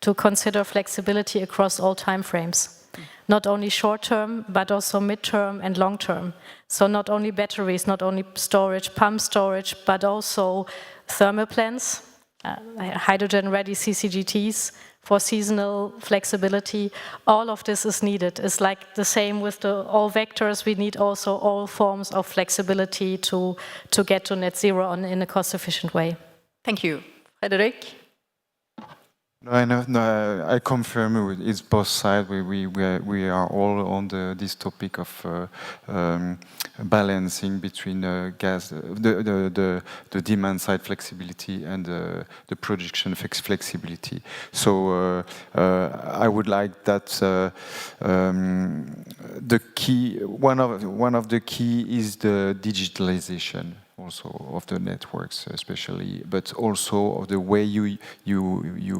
to consider flexibility across all time frames. Not only short term, but also mid-term and long term. So not only batteries, not only storage, pump storage, but also thermal plants, hydrogen-ready CCGTs, for seasonal flexibility. All of this is needed. It's like the same with all vectors. We need also all forms of flexibility to get to net zero in a cost-efficient way. Thank you. Frédéric? No, I confirm it's both sides. We are all on this topic of balancing between the demand side flexibility and the production flexibility. So I would like that the key, one of the key is the digitalization also of the networks, especially, but also of the way you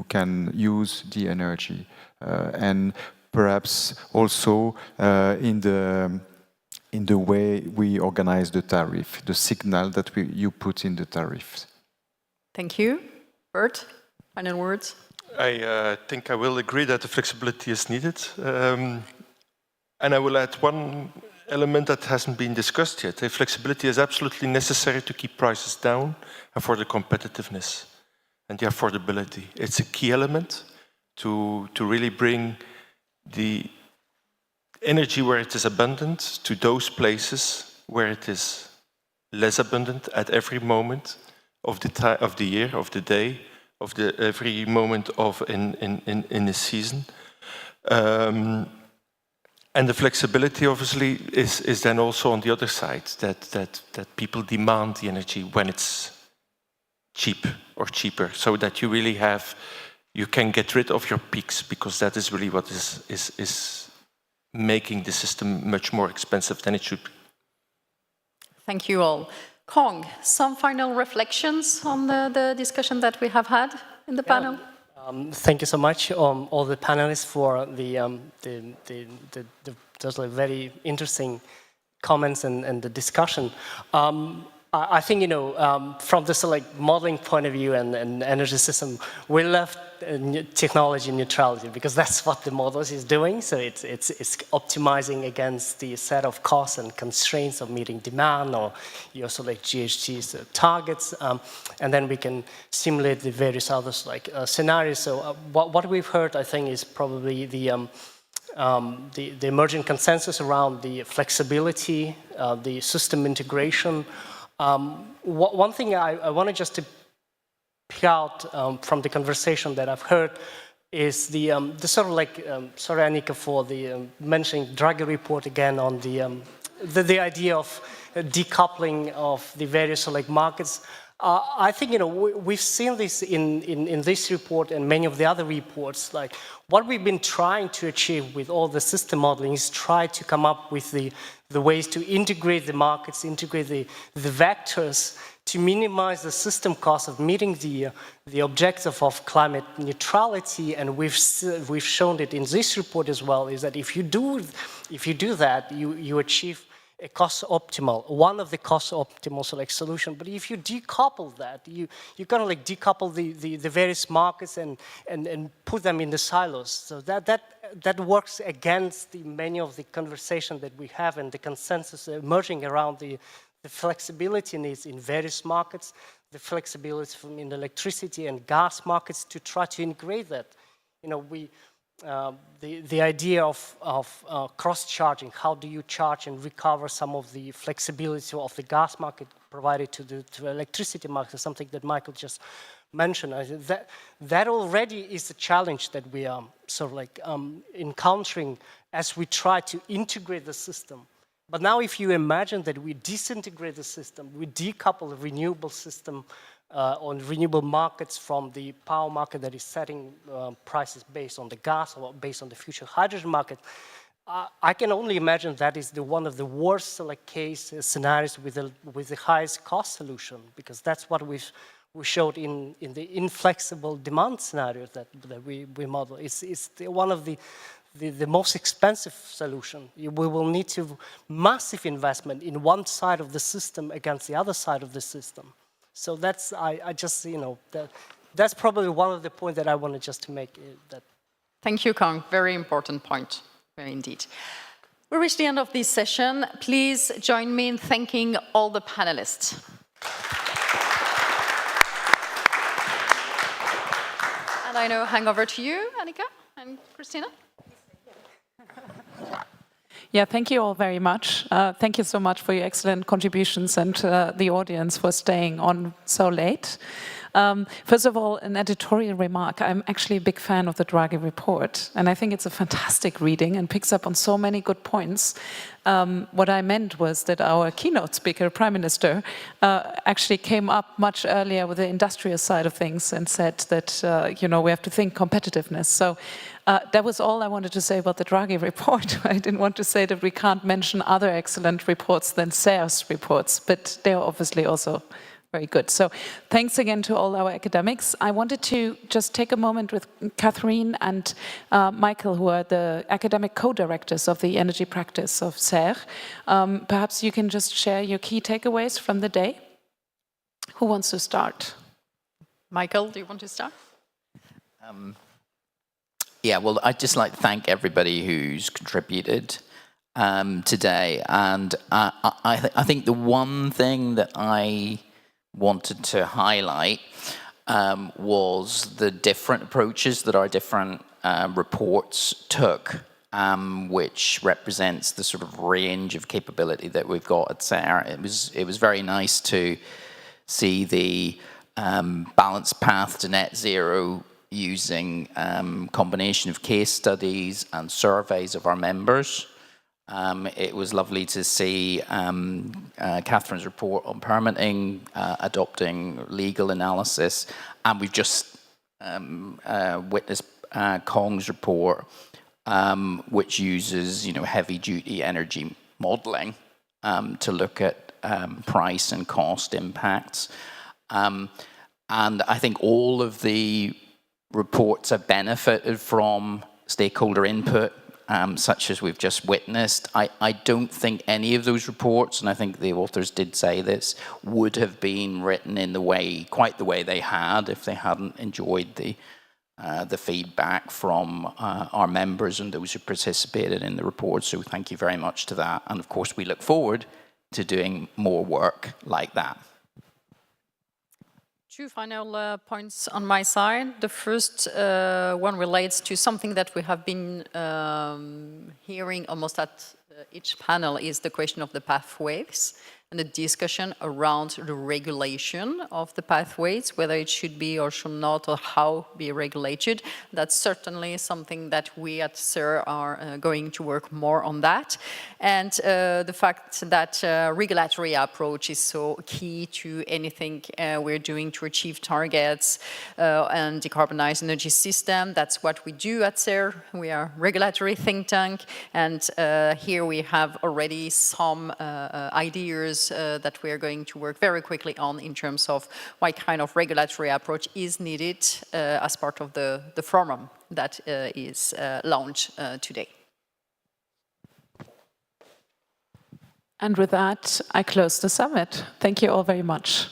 can use the energy, and perhaps also in the way we organize the tariff, the signal that you put in the tariffs. Thank you. Bert, final words? I think I will agree that the flexibility is needed. And I will add one element that hasn't been discussed yet. Flexibility is absolutely necessary to keep prices down and for the competitiveness and the affordability. It's a key element to really bring the energy where it is abundant to those places where it is less abundant at every moment of the year, of the day, of every moment in the season. And the flexibility, obviously, is then also on the other side, that people demand the energy when it's cheap or cheaper, so that you really you can get rid of your peaks, because that is really what is making the system much more expensive than it should be. Thank you all. Kong, some final reflections on the discussion that we have had in the panel? Thank you so much, all the panelists, for those very interesting comments and the discussion. I think, you know, from this modeling point of view and energy system, we left technology neutrality, because that's what the models is doing. So it's optimizing against the set of costs and constraints of meeting demand, or you also GHG's targets, and then we can simulate the various other scenarios. So what we've heard, I think, is probably the emerging consensus around the flexibility, the system integration. One thing I wanted just to pick out from the conversation that I've heard is the sort of sorry, Annika, for the mentioning Draghi report again on the idea of decoupling of the various markets. I think, you know, we've seen this in this report and many of the other reports. Like, what we've been trying to achieve with all the system modeling is try to come up with the ways to integrate the markets, integrate the vectors, to minimize the system cost of meeting the objective of climate neutrality. And we've shown it in this report as well, is that if you do that, you achieve a cost optimal, one of the cost optimal solution. But if you decouple that, you kind of decouple the various markets and put them in the silos. So that works against many of the conversation that we have and the consensus emerging around the flexibility needs in various markets, the flexibility in the electricity and gas markets, to try to integrate that. You know, the idea of cross-charging, how do you charge and recover some of the flexibility of the gas market provided to the electricity market, something that Michael just mentioned. That already is a challenge that we are sort of encountering as we try to integrate the system. But now if you imagine that we disintegrate the system, we decouple the renewable system on renewable markets from the power market that is setting prices based on the gas or based on the future hydrogen market, I can only imagine that is one of the worst case scenarios with the highest cost solution, because that's what we showed in the inflexible demand scenario that we model. It's one of the most expensive solution. We will need to massive investment in one side of the system against the other side of the system. So that's, I just, you know, that's probably one of the points that I wanted just to make. Thank you, Kong. Very important point, very indeed. We reached the end of this session. Please join me in thanking all the panelists. And I now hand over to you, Annika and Christina. Yeah, thank you all very much. Thank you so much for your excellent contributions, and the audience for staying on so late. First of all, an editorial remark. I'm actually a big fan of the Draghi report, and I think it's a fantastic reading and picks up on so many good points. What I meant was that our keynote speaker, Prime Minister, actually came up much earlier with the industrial side of things and said that, you know, we have to think competitiveness. So that was all I wanted to say about the Draghi report. I didn't want to say that we can't mention other excellent reports than CERRE's reports, but they're obviously also very good. So thanks again to all our academics. I wanted to just take a moment with Catherine and Michael, who are the academic co-directors of the energy practice of CERRE. Perhaps you can just share your key takeaways from the day. Who wants to start? Michael, do you want to start? Yeah, well, I'd just like to thank everybody who's contributed today. And I think the one thing that I wanted to highlight was the different approaches that our different reports took, which represents the sort of range of capability that we've got at CERRE. It was very nice to see the balanced path to net zero using combination of case studies and surveys of our members. It was lovely to see Catherine's report on permitting, adopting legal analysis, and we've just witnessed Kong's report, which uses heavy-duty energy modelling to look at price and cost impacts. And I think all of the reports have benefited from stakeholder input, such as we've just witnessed. I don't think any of those reports, and I think the authors did say this, would have been written in quite the way they had if they hadn't enjoyed the feedback from our members and those who participated in the report. So thank you very much to that. And of course, we look forward to doing more work like that. Two final points on my side. The first one relates to something that we have been hearing almost at each panel, is the question of the pathways and the discussion around the regulation of the pathways, whether it should be or should not, or how be regulated. That's certainly something that we at CERRE are going to work more on that. And the fact that regulatory approach is so key to anything we're doing to achieve targets and decarbonize energy system. That's what we do at CERRE. We are a regulatory think tank, and here we have already some ideas that we are going to work very quickly on in terms of what kind of regulatory approach is needed as part of the forum that is launched today. And with that, I close the summit. Thank you all very much.